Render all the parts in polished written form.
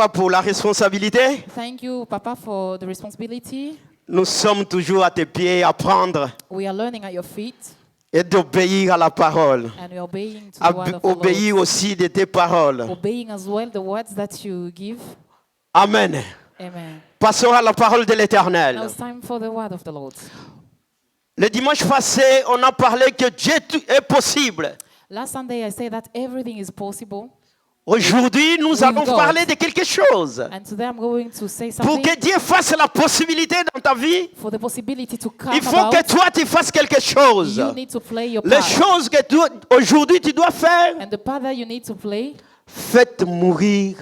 Pas pour la responsabilité. Thank you, Papa, for the responsibility. Nous sommes toujours à tes pieds, à apprendre We are learning at your feet, et d'obéir à la parole. and we are obeying to the word of the Obéir Lord. aussi de tes paroles. Obeying as well the words that you give. Amen. Amen. Passons à la parole de Now l'Éternel. it's time for the word of the Lord. Le dimanche passé, on a parlé que Dieu est possible. Last Sunday, I said that everything is possible. Aujourd'hui, nous With allons God. parler de quelque chose. And today I'm going to say Pour something que Dieu fasse la possibilité dans ta vie, for the possibility to come il faut about. que toi, tu fasses quelque chose. You need to play your Les part. choses que aujourd'hui tu dois faire, And the part that you need to play, faites mourir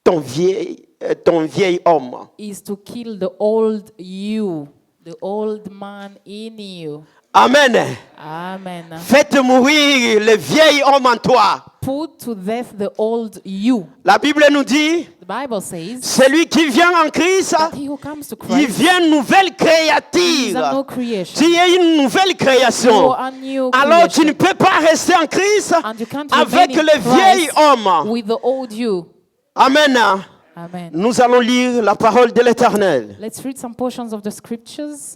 ton vieil homme. is to kill the old you, the old man in you. Amen. Amen. Faites mourir le vieil homme en toi. Put to death the old you. La Bible nous dit, The Bible says celui qui vient en Christ, that he who comes to il Christ vient nouvelle is créature. a new creation. Tu es une nouvelle création. You are a new Alors tu ne creation. peux pas rester en Christ And you can't avec remain in le vieil Christ homme. with the old you. Amen. Amen. Nous allons lire la parole de l'Éternel. Let's read some portions of the scriptures.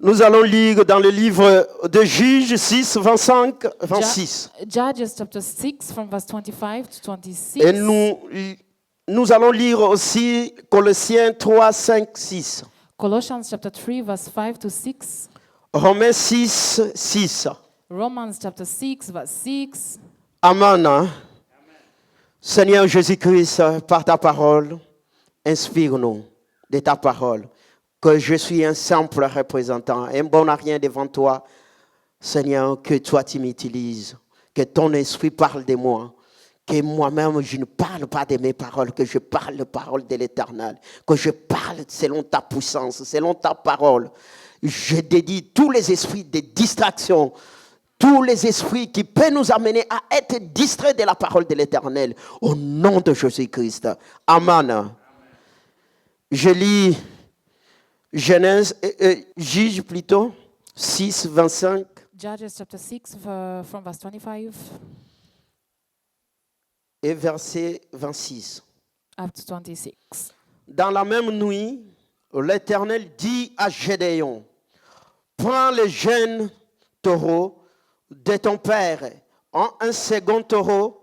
Nous allons lire dans le livre de Juges 6, 25, 26. Judges chapter 6 from verse 25 to 26. Et nous allons lire aussi Colossiens 3, 5, 6. Colossians chapter 3 verse 5 to 6. Romains 6, 6. Romans chapter 6 verse 6. Amen. Seigneur Jésus-Christ, par ta parole, inspire-nous de ta parole. Que je suis un simple représentant, un bon à rien devant toi. Seigneur, que toi tu m'utilises, que ton esprit parle de moi, que moi-même je ne parle pas de mes paroles, que je parle les paroles de l'Éternel, que je parle selon ta puissance, selon ta parole. Je dédie tous les esprits de distraction, tous les esprits qui peuvent nous amener à être distraits de la parole de l'Éternel, au nom de Jésus-Christ. Amen. Je lis Genèse, Juge plutôt, 6, 25. Judges chapter 6 from verse 25 Et verset 26. up to 26. Dans la même nuit, l'Éternel dit à Gédéon, prends le jeune taureau de ton père, en un second taureau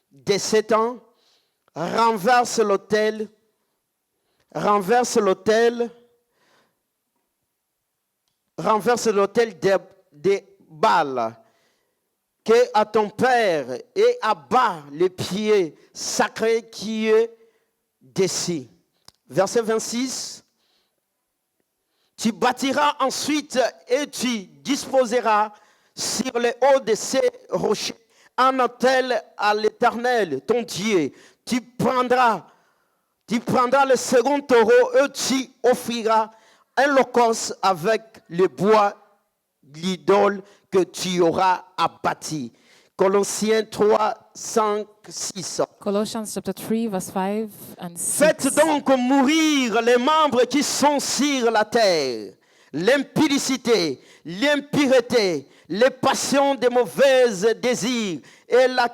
de 7 ans, renverse l'autel de Baal, que à ton père, et abat le pied sacré qui est dessus. Verset 26. Tu bâtiras ensuite et tu disposeras sur le haut de ces rochers un autel à l'Éternel, ton Dieu. Tu prendras le second taureau et tu offriras un holocauste avec le bois de l'idole que tu auras abattu. Colossiens 3, 5, 6. Colossians chapter 3 verse 5 and 6. Faites donc mourir les membres qui sont sur la terre, l'impudicité, l'impureté, les passions des mauvais désirs et la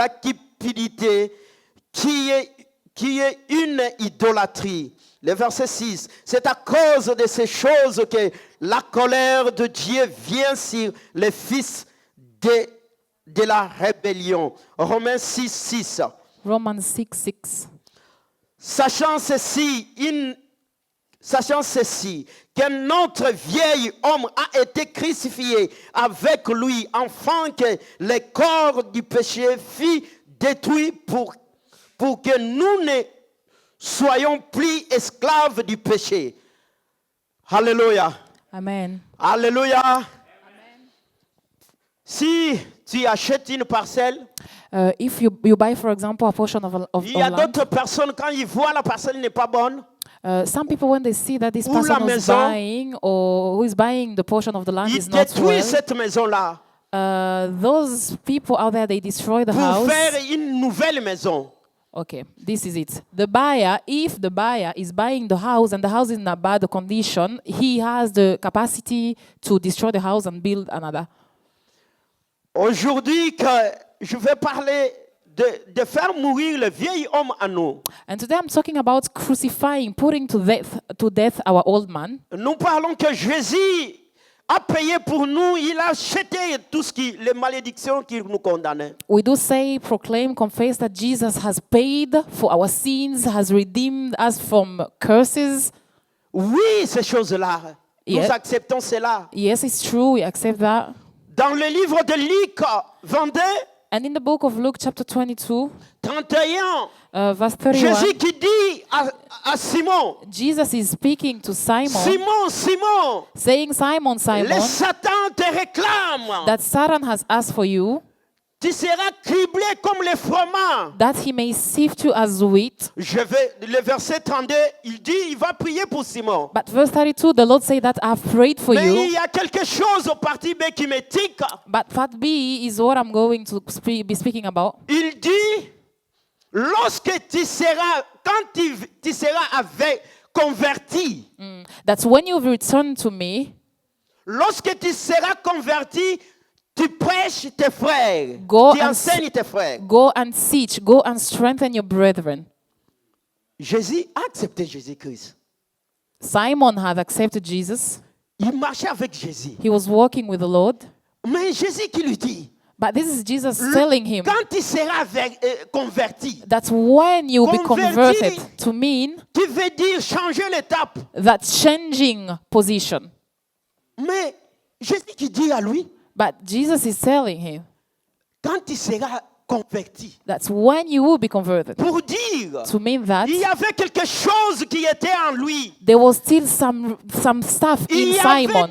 cupidité qui est une idolâtrie. Le verset 6, c'est à cause de ces choses que la colère de Dieu vient sur les fils de la rébellion. Romains 6, 6. Romans 6 6. Sachant ceci, que notre vieil homme a été crucifié avec lui, afin que le corps du péché fût détruit pour que nous ne soyons plus esclaves du péché. Alléluia. Amen. Alléluia. Amen. Si tu achètes une parcelle, If you buy, for example, a portion of il y a land, d'autres personnes, quand ils voient la parcelle n'est pas bonne, some people, when they see that this Ou la person is maison, buying or who is buying the portion of the land ils is not détruisent well, cette maison-là those people out there, they destroy the pour house. faire une nouvelle maison. Okay, this is it. The buyer, if the buyer is buying the house and the house is in a bad condition, he has the capacity to destroy the house and build another. Aujourd'hui, que je vais parler de faire mourir le vieil homme en nous. And today I'm talking about crucifying, putting to death our old man. Nous parlons que Jésus a payé pour nous, il a acheté les malédictions qui nous condamnaient. We do say, proclaim, confess that Jesus has paid for our sins, has redeemed us from curses. Oui, ces choses-là, nous Yeah. acceptons cela. Yes, it's true, we accept that. Dans le livre de Luc 22, And in the book of Luke chapter 22, 31, verse 31, Jésus qui dit à Simon, Jesus is speaking to Simon, Simon, Simon, saying, Simon, le Simon, Satan te réclame. that Satan has asked for you, Tu seras criblé comme le froment. that he may sift you as wheat. Le verset 32, il dit, il va prier pour Simon. But verse 32, the Lord said that I've prayed for Mais il you. y a quelque chose au parti B qui me tique. But part B is what I'm going to be speaking about. Il dit, lorsque tu seras, quand tu seras converti, That when you've returned to me, lorsque tu seras converti, tu prêches tes frères, Go tu and enseignes tes frères. go and teach, go and strengthen your brethren. Jésus a accepté Jésus-Christ. Simon had accepted Jesus. Il marchait avec Jésus. He was walking with the Lord. Mais Jésus qui lui dit, But this is Jesus telling him quand tu seras converti, that when you be Converti. converted to mean tu veux dire changer l'étape. that changing position. Mais Jésus qui dit à lui, But Jesus is telling him quand tu seras converti, that when you will be converted, pour dire, to mean that il y avait quelque chose qui était en lui. there was still some stuff Il in y avait Simon.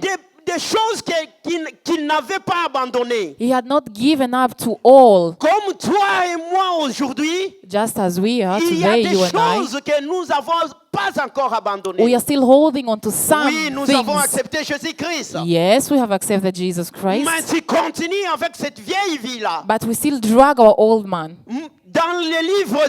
des choses qu'il n'avait pas abandonnées. He had not given up to all, Comme toi et moi aujourd'hui, just as we are il y a today, des you and I. choses que nous n'avons pas encore abandonnées. We are still holding on to some Oui, nous avons things. accepté Jésus-Christ. Yes, we have accepted Jesus Mais Christ, tu continues avec cette vieille vie-là. but we still drag our old man. Dans le livre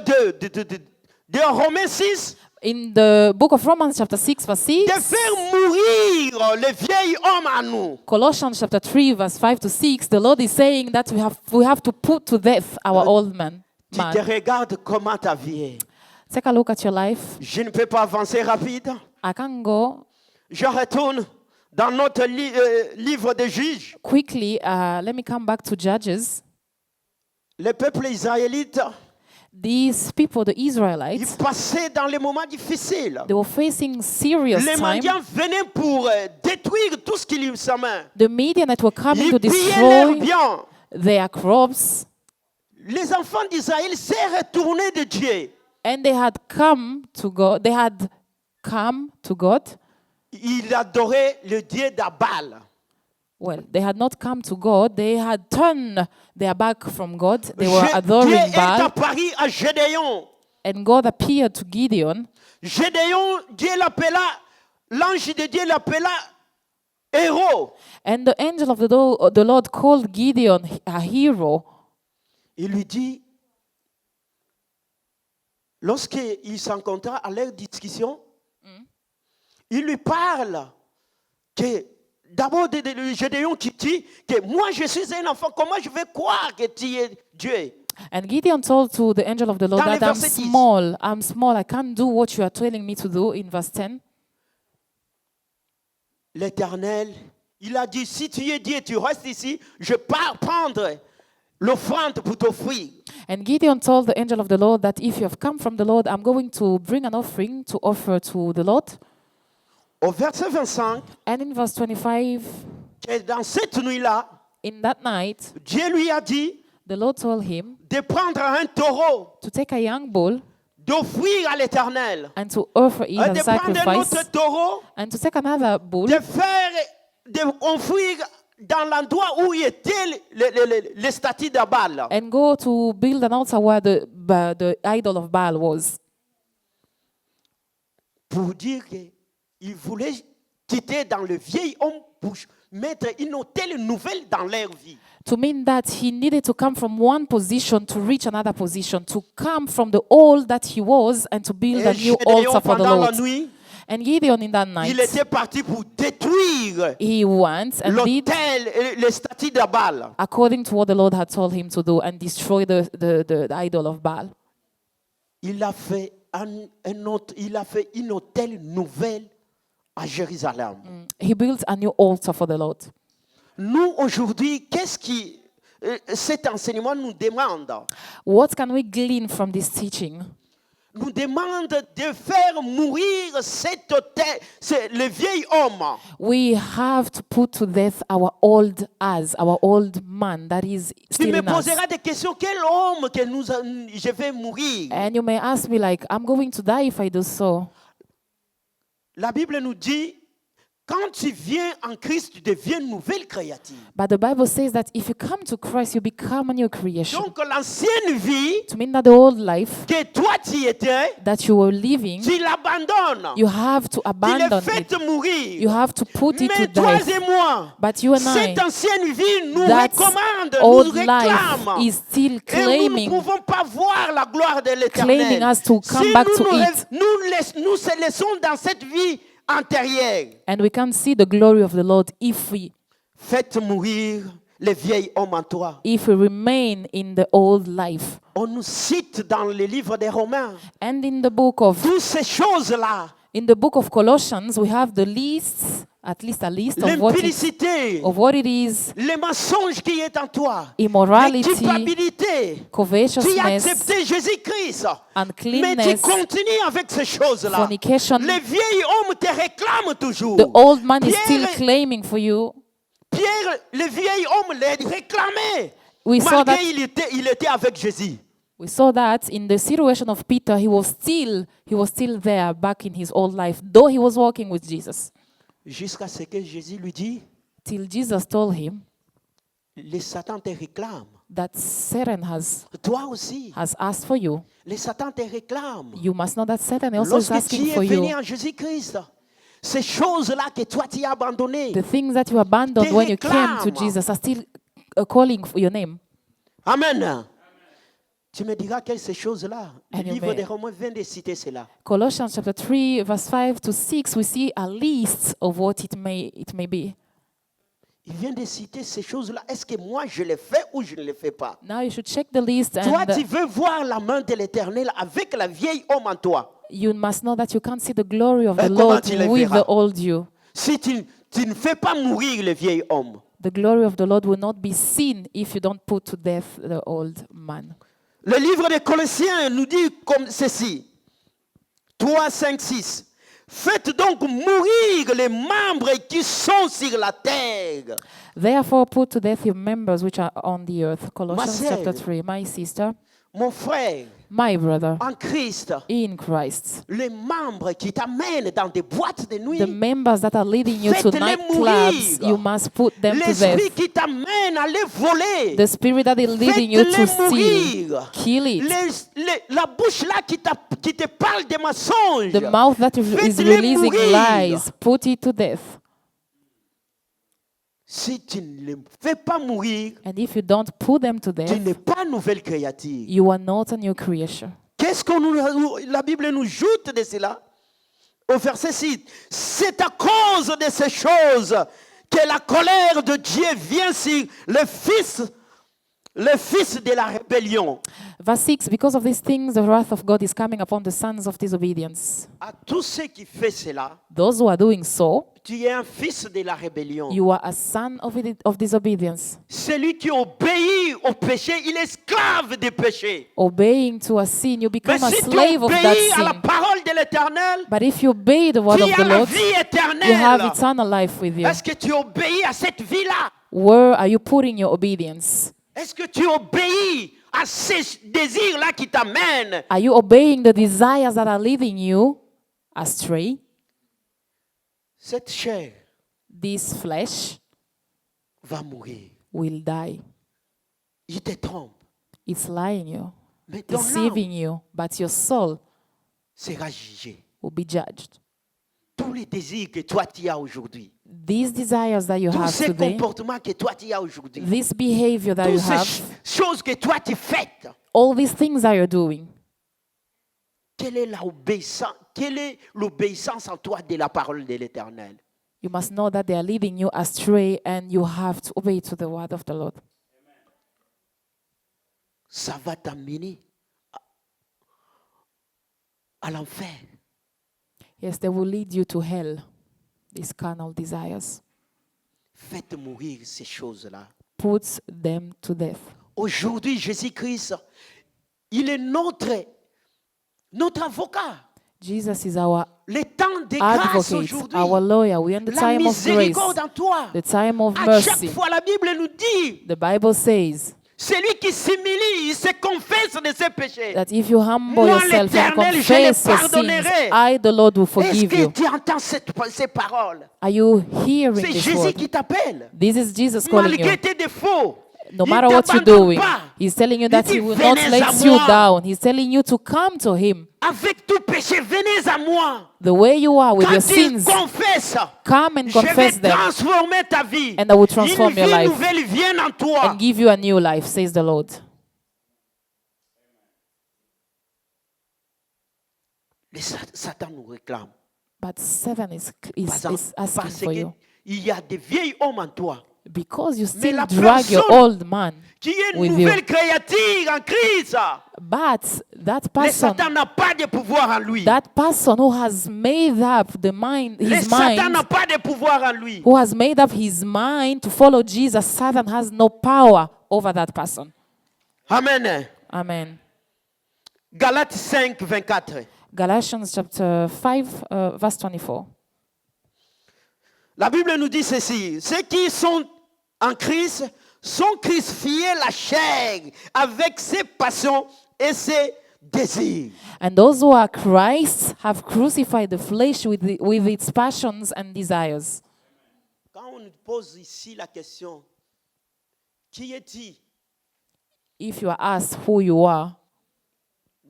de Romains 6, In the book of Romans chapter 6 verse 6, de faire mourir le vieil homme en nous. Colossians chapter 3 verse 5 to 6, the Lord is saying that we have to put to death our old man. Tu te regardes comment ta vie est. Take a look at your life. Je ne peux pas avancer rapide. I can go Je retourne dans notre livre de Juges. quickly. Let me come back to Judges. Le peuple israélite, These people, the ils Israelites, passaient dans les moments difficiles. they were facing serious Les time. mendiants venaient pour détruire tout ce qui lui sa main. The Midianites were coming Ils to pillaient leurs destroy biens. their crops, Les enfants d'Israël s'est retournés de Dieu. and they had come to God. They had come to God. Ils adoraient le Dieu d'Abal. Well, they had not come to God. They had turned their back from God. They were Dieu adoring est Baal, apparu à Gédéon. and God appeared to Gideon. Gédéon, Dieu l'appela, l'ange de Dieu l'appela héros. And the angel of the Lord called Gideon a hero. Il lui dit, lorsqu'il s'encontra à leur discussion, il lui parle que d'abord de Gédéon qui dit que moi je suis un enfant, comment je vais croire que tu es Dieu? And Gideon told to the angel of the Lord Dans that le I'm verset 10. small, I can't do what you are telling me to do in verse 10. L'Éternel, il a dit, si tu es Dieu, tu restes ici, je pars prendre l'offrande pour t'offrir. And Gideon told the angel of the Lord that if you have come from the Lord, I'm going to bring an offering to offer to the Lord. Au verset 25, And in verse 25, et dans cette nuit-là, in that night, Dieu lui a dit the Lord told him de prendre un taureau, to take a young bull d'offrir à l'Éternel, and to offer it as de a prendre un sacrifice, autre taureau, and to take another bull de offrir dans l'endroit où il était le statut de Baal. and go to build an altar where the idol of Baal was. Pour dire qu'il voulait quitter dans le vieil homme pour mettre une telle nouvelle dans leur vie. To mean that he needed to come from one position to reach another position, to come from the old that he was and to build a Et new Gédéon, altar for the pendant la Lord. nuit, And Gideon in that night, il était parti pour détruire he went and did l'autel, les statues de Baal. according to what the Lord had told him to do and destroy the idol of Baal. Il a fait il a fait une autel nouvelle à Jérusalem. He built a new altar for the Lord. Nous, aujourd'hui, cet enseignement nous demande? What can we glean from this teaching? Nous demande de faire mourir cet autel, le vieil homme. We have to put to death our old man that is Tu still me in us. poseras des questions, quel homme que je vais mourir? And you may ask me like, I'm going to die if I do so. La Bible nous dit, quand tu viens en Christ, tu deviens une nouvelle créature. But the Bible says that if you come to Christ, you become a new creation. Donc l'ancienne vie To mean that the old life que toi tu étais, that you were living, tu l'abandonnes. you have to Tu le abandon fais it. mourir. You have to put it to Mais toi death. et moi, But you and I, cette ancienne vie nous that recommande, old nous life réclame. is still Et nous ne claiming, pouvons pas voir la gloire de claiming l'Éternel. us to come Si back nous to nous, it. nous se laissons dans cette vie antérieure, and we can't see the glory of the Lord if we faites mourir le vieil homme en toi. remain in the old life. On nous cite dans le livre des Romains. And in the book of Colossians, we have the lists, at least a list of l'impudicité, what it is, le mensonge qui est en toi, immorality, la culpabilité. Tu as covetousness, accepté Jésus-Christ, mais tu uncleanness, continues avec ces choses-là. fornication. Le vieil homme te réclame toujours. The old man is still Pierre, claiming for you. Pierre, le vieil homme l'a réclamé. We saw that. Malgré il était avec Jésus. We saw that in the situation of Peter, he was still there back in his old life, though he was walking with Jesus. Jusqu'à ce que Jésus lui dit, Till Jesus told him le Satan te réclame. that Satan has Toi aussi, asked for you. le Satan te réclame. You must know that Satan also is Lorsque tu asking es for venu you. en Jésus-Christ, ces choses-là que toi tu as abandonnées. The things that you abandoned Te when you came to réclame. Jesus are still calling for your name. Amen. Tu me diras que ces choses-là, le And you livre may- des Romains vient de citer cela. Colossians chapter 3, verse 5 to 6, we see a list of what it may be. Il vient de citer ces choses-là. Est-ce que moi je les fais ou je ne les fais pas? Now you should check the list, Toi, and tu veux voir la main de l'Éternel avec la vieille homme en toi. you must know that you can't see the glory of the Comment Lord tu les with verras? the old you. Si tu ne fais pas mourir le vieil homme. The glory of the Lord will not be seen if you don't put to death the old man. Le livre des Colossiens nous dit comme ceci. 3, 5, 6. Faites donc mourir les membres qui sont sur la terre. Therefore, put to death your members which are on the earth. Colossians sœur. chapter 3. My sister, Mon frère, my brother, en Christ, in Christ. les membres qui t'amènent dans des boîtes de nuit, The members that are leading you to Faites-les nightclubs, mourir. you must put them to l'esprit death. qui t'amène à les voler, The spirit that is leading you to faites-les steal, mourir. kill it. La bouche là qui te parle des mensonges, The mouth that is Faites-les releasing mourir. lies, put it to death. si tu ne les fais pas mourir, And if you don't put them to tu death, n'es pas nouvelle créature. you are not a new creation. Qu'est-ce que la Bible nous joute de cela? Au verset 6, c'est à cause de ces choses que la colère de Dieu vient sur le fils de la rébellion. Verse 6, because of these things, the wrath of God is coming upon the sons of disobedience. À tous ceux qui font cela, Those who are doing so, tu es un fils de la rébellion. you are a son of disobedience. Celui qui obéit au péché, il est esclave du péché. Obeying to a sin, you become Mais a si tu slave of that obéis à la sin. parole de l'Éternel, But if you obey the word tu of as the la Lord, vie you have éternelle. eternal life with you. Est-ce que tu obéis à cette vie-là? Where are you putting your obedience? Est-ce que tu obéis à ces désirs-là qui t'amènent? Are you obeying the desires that are leading you astray? Cette chair This flesh va mourir. will die. Il te trompe. It's lying you, Mais ton âme deceiving you, but your soul sera jugée. will be judged. Tous les désirs que toi tu as aujourd'hui, These desires that you tous have ces today, comportements que toi tu as aujourd'hui, this behavior that you toutes ces have, choses que toi tu fais, all these things that you're doing, quelle est l'obéissance? quelle est l'obéissance en toi de la parole de l'Éternel. You must know that they are leading you astray and you have to obey to the word of the Lord. Ça va t'amener à l'enfer. Yes, they will lead you to hell, these carnal desires. Faites mourir ces choses-là. Puts them to death. Aujourd'hui, Jésus-Christ, il est notre avocat. Jesus is our Le temps de grâce advocate, aujourd'hui. our lawyer. We are in the La time of grace, miséricorde en toi. the time of À chaque mercy. fois, la Bible nous dit, The Bible says celui qui s'humilie, il se confesse de ses péchés. that if you humble Moi, yourself and l'Éternel, je confess les your sins, pardonnerai. I, the Lord, will Est-ce forgive que you. tu entends ces paroles? Are you hearing C'est this Jésus word? qui t'appelle. This is Jesus calling Malgré you. tes défauts, No il matter what you're t'abandonne doing, pas. He's telling you that dit, He will not venez let à you moi. down. He's telling you to come to Him. Avec tout péché, venez à moi. The way you are with Quand your tu sins, confesses, come and je vais confess them transformer ta vie. and I will transform Une your vie life nouvelle vient en toi. and give you a new life, says the Lord. Mais Satan nous réclame. But Satan is Parce asking for you. qu'il y a des vieils hommes en toi Because you still la drag your personne old man qui est une with nouvelle you. créature en Christ. But that Le person, Satan n'a pas de pouvoir en lui. that person who has made up Le his Satan n'a mind, pas de pouvoir en lui. who has made up his mind to follow Jesus, Satan has no power over that person. Amen. Amen. Galates 5, 24. Galatians chapter 5, verse 24. La Bible nous dit ceci. Ceux qui sont en Christ sont crucifiés la chair avec ses passions et ses désirs. And those who are Christ have crucified the flesh with its passions and desires. Quand on nous pose ici la question, qui es-tu? If you are asked who you are,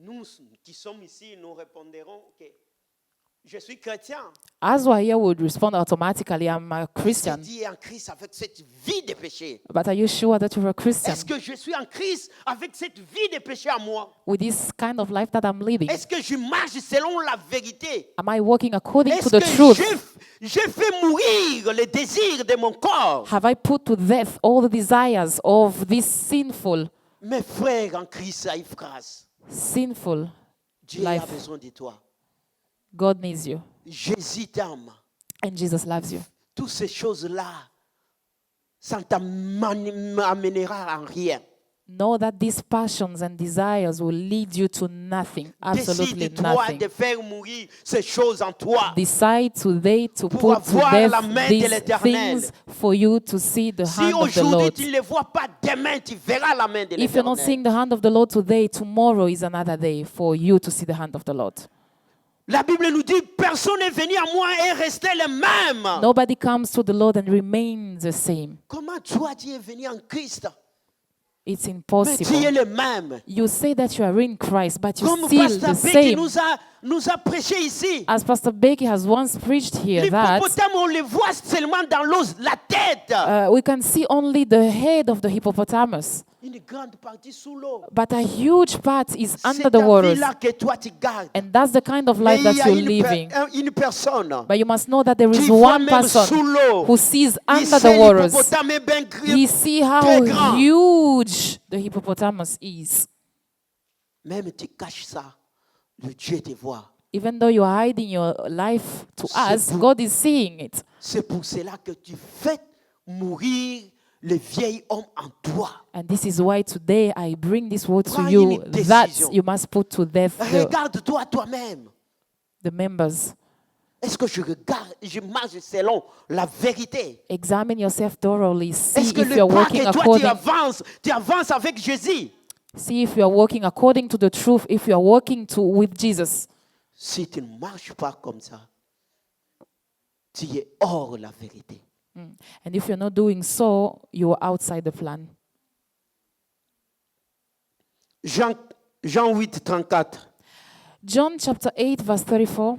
Nous qui sommes ici, nous répondrons que je suis chrétien. as we are here, we would respond automatically, I'm a Christian. Tu es en Christ avec cette vie de péché. But are you sure that you're a Christian Est-ce que je suis en Christ avec cette vie de péché à moi? with this kind of life that I'm living? Est-ce que je marche selon la vérité? Am I walking according to Est-ce the que truth? j'ai fait mourir les désirs de mon corps? Have I put to death all the desires of this sinful Mes frères en Christ à Ifras, Dieu a life? besoin de toi. God needs you, Jésus t'aime. and Jesus loves you. Toutes ces choses-là, ça ne t'amènera en rien. Know that these passions and desires will lead you to nothing, absolutely Décide-toi nothing. de faire mourir ces choses en toi. Decide today to Pour put to avoir la death main de these l'Éternel. things for you to see the Si hand of the aujourd'hui Lord. tu ne les vois pas, demain tu verras la main de If you're not l'Éternel. seeing the hand of the Lord today, tomorrow is another day for you to see the hand of the Lord. La Bible nous dit, personne n'est venu à moi et resté le même. Nobody comes to the Lord and remains the same. Comment toi tu es venu en Christ, It's mais tu es impossible. le même? You say that you are in Christ, but you're Comme still Pasteur the Becky same. nous a prêché ici. As Pastor Becky has once preached here, that L'hippopotame, on le voit seulement dans l'os, la tête. we can see only the head of the hippopotamus, Une grande partie sous l'eau. but a huge part is C'est under the ta waters. vie là que toi tu gardes. And that's the kind of Mais life il that y a you're living. une personne But you must know that there qui is voit one même sous person l'eau. who sees Il under sait the waters. l'hippopotame est bien He see très how grand. huge the hippopotamus is. Même tu caches ça, le Dieu te voit. Even though you are hiding your life to C'est us, pour- God is seeing it. C'est pour cela que tu fais mourir le vieil homme en toi. And this is why today I bring this word to Prends you une that décision. you must put to death Regarde-toi toi-même. the members. Est-ce que je marche selon la vérité? Examine yourself thoroughly. See Est-ce que if le you're pas walking que toi according. tu avances avec Jésus? See if you are walking according to the truth. If you are walking with Jesus. Si tu ne marches pas comme ça, tu es hors la vérité. And if you're not doing so, you are outside the plan. Jean 8, 34. John chapter 8, verse 34.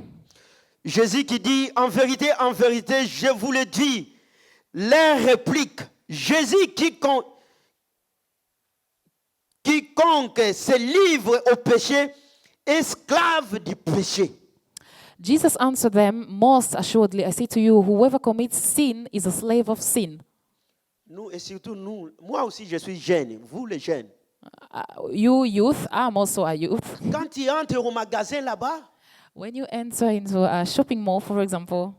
Jésus qui dit, en vérité, je vous le dis, leur réplique, Jésus quiconque se livre au péché, esclave du péché. Jesus answered them, "Most assuredly, I say to you, whoever commits sin is a slave of sin." Nous, et surtout nous, moi aussi je suis jeune, vous les jeunes. You youth, I'm also a youth. Quand tu entres au magasin là-bas, When you enter into a shopping mall, for example,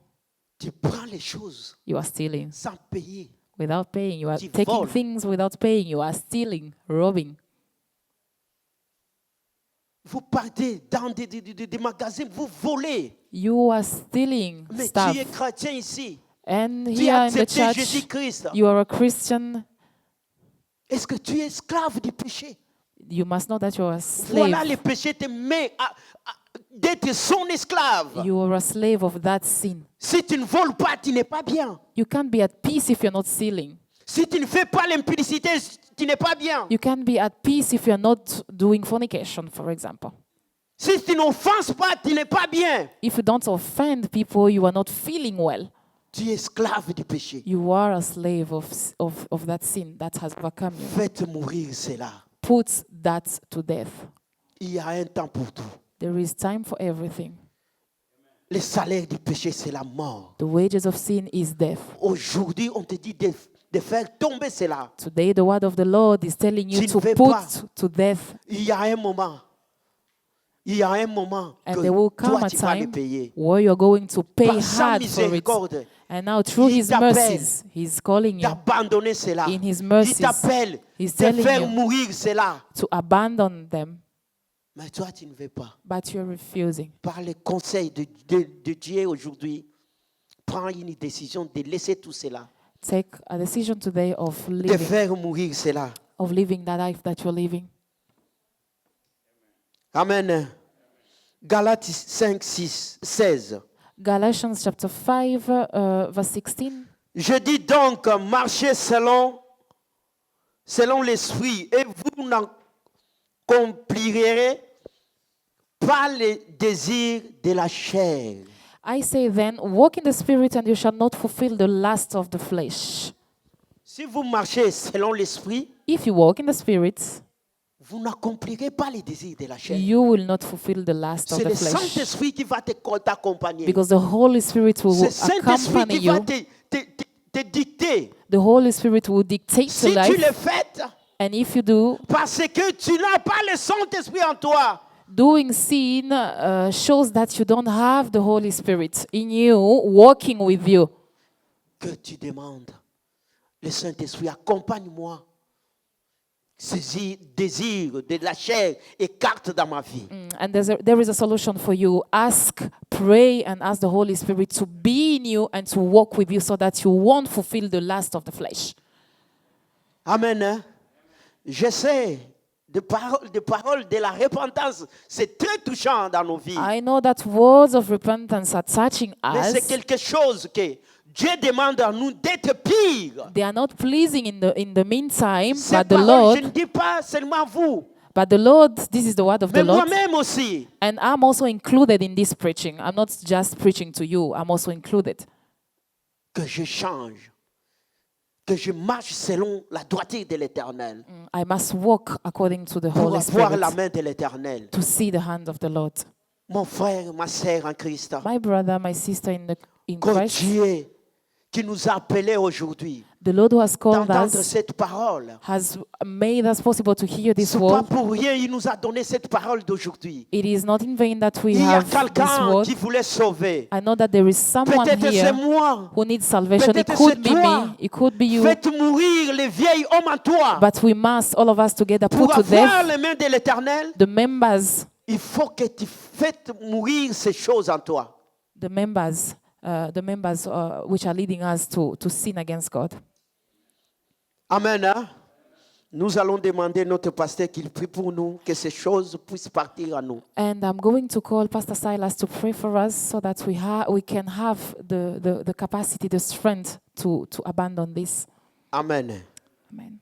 tu prends les choses you are stealing sans payer. without paying. You are Tu taking voles. things without paying. You are stealing, robbing. Vous partez dans des magasins, vous volez. You are stealing Mais stuff. tu es chrétien ici. And Tu as here in the accepté church, Jésus-Christ. you are a Christian. Est-ce que tu es esclave du péché? You must know that you are a Voilà, slave. le péché te met d'être son esclave. You are a slave of that sin. Si tu ne voles pas, tu n'es pas bien. You can't be at peace if you're not stealing. Si tu ne fais pas l'impudicité, tu n'es pas bien. You can't be at peace if you're not doing fornication, for example. Si tu n'offenses pas, tu n'es pas bien. If you don't offend people, you are not feeling well. Tu es esclave du péché. You are a slave of that sin that has overcome you. Faites mourir cela. Put that to death. Il y a un temps pour tout. There is time for everything. Le salaire du péché, c'est la mort. The wages of sin is death. Aujourd'hui, on te dit de faire tomber cela. Today, the word of the Lord is telling you Tu ne to fais put pas. to death. Il y a un moment. Il y a un moment And que there will come toi, a tu vas le time payer. where you're going to pay Par sa hard for it. miséricorde, And now, through Il His t'appelle mercies, He's calling you d'abandonner cela. in His Il mercies t'appelle He's de telling faire you mourir cela. to abandon them, Mais toi, tu ne veux pas. but you're refusing. Par le conseil de Dieu aujourd'hui, prends une décision de laisser tout cela, Take a decision today de faire mourir cela. of living the life that you're living. Amen. Galates 5, 6, 16. Galatians chapter 5, verse 16. Je dis donc, marchez selon l'esprit et vous n'accomplirez pas les désirs de la chair. I say then, walk in the Spirit and you shall not fulfill the lust of the flesh. Si vous marchez selon l'esprit, If you walk in the Spirit, vous n'accomplirez pas les désirs de la chair. you will not fulfill the lust of C'est the le flesh. Saint-Esprit qui va t'accompagner. Because the Holy Spirit will C'est le Saint-Esprit accompany qui va you. te dicter. The Holy Spirit will dictate Si your tu life. le fais, And if you do, parce que tu n'as pas le Saint-Esprit en toi, doing sin shows that you don't have the Holy Spirit in you, walking with you. que tu demandes, le Saint-Esprit, accompagne-moi. Ces désirs de la chair écarte dans ma vie. And there is a solution for you. Ask, pray, and ask the Holy Spirit to be in you and to walk with you so that you won't fulfill the lust of the flesh. Amen. Hein? Je sais, des paroles de la repentance, c'est très touchant dans nos vies. I know that words of repentance are touching Mais c'est us. quelque chose que Dieu demande à nous d'être pire. They are not pleasing in the meantime, Ces but the paroles, Lord, je ne dis pas seulement vous, this is the word of mais the Lord. moi-même aussi. And I'm also included in this preaching. I'm not just preaching to you, I'm also included. Que je change, que je marche selon la droiture de l'Éternel, I must walk according to the pour Holy avoir la Spirit main de l'Éternel. to see the hand of the Lord. Mon frère, ma sœur en Christ, My brother, my sister in que Christ, Dieu qui nous a appelés aujourd'hui the Lord who has called d'entendre us cette parole. has made us possible to hear this Ce n'est pas word. pour rien, il nous a donné cette parole d'aujourd'hui. It is not in vain that we Il y a have this quelqu'un word. qui voulait sauver. I know that there is someone Peut-être c'est here moi. who needs salvation. It Peut-être could c'est be toi. me, it could be you. Faites mourir les vieils hommes en toi. But we must, all of us together, Pour put to avoir death les mains de l'Éternel, the members, il faut que tu fasses mourir ces choses en toi. the members which are leading us to sin against God. Amen. Hein? Nous allons demander à notre pasteur qu'il prie pour nous, que ces choses puissent partir à nous. And I'm going to call Pastor Silas to pray for us so that we can have the capacity, the strength to abandon this. Amen. Amen.